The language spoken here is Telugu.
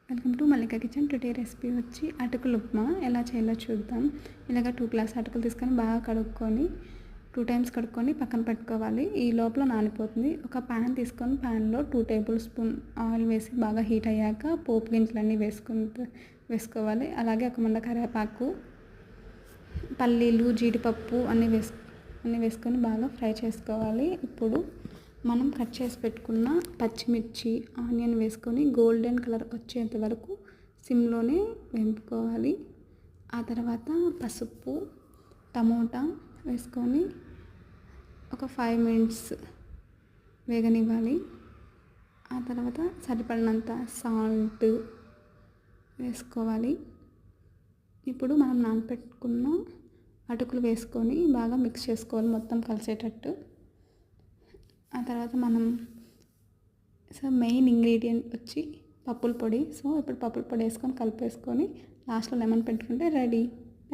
Welcome to Mallika kitchen. Today recipe వచ్చి అటుకులు ఉప్మా ఎలా చేయాలో చూద్దాం. ఇలాగ 2 గ్లాస్ అటుకులు తీసుకొని బాగా కడుక్కొని 2 టైమ్స్ కడుక్కొని పక్కన పెట్టుకోవాలి. ఈ లోపల నానిపోతుంది. ఒక ప్యాన్ తీసుకొని ప్యాన్లో 2 టేబుల్ స్పూన్ ఆయిల్ వేసి బాగా హీట్ అయ్యాక పోపు గింజలన్నీ వేసుకోవాలి. అలాగే ఒక మంద కరివేపాకు, పల్లీలు, జీడిపప్పు అన్నీ వేసుకొని బాగా ఫ్రై చేసుకోవాలి. ఇప్పుడు మనం కట్ చేసి పెట్టుకున్న పచ్చిమిర్చి, ఆనియన్ వేసుకొని గోల్డెన్ కలర్ వచ్చేంత వరకు సిమ్లోనే వేపుకోవాలి. ఆ తర్వాత పసుపు, టమోటా వేసుకొని ఒక 5 మినిట్స్ వేగనివ్వాలి. ఆ తర్వాత సరిపడినంత సాల్ట్ వేసుకోవాలి. ఇప్పుడు మనం నానబెట్టుకున్న అటుకులు వేసుకొని బాగా మిక్స్ చేసుకోవాలి మొత్తం కలిసేటట్టు. ఆ తర్వాత మెయిన్ ఇంగ్రీడియంట్ వచ్చి పప్పుల పొడి. ఇప్పుడు పప్పుల పొడి వేసుకొని కలిపేసుకొని లాస్ట్లో లెమన్ పెట్టుకుంటే రెడీ.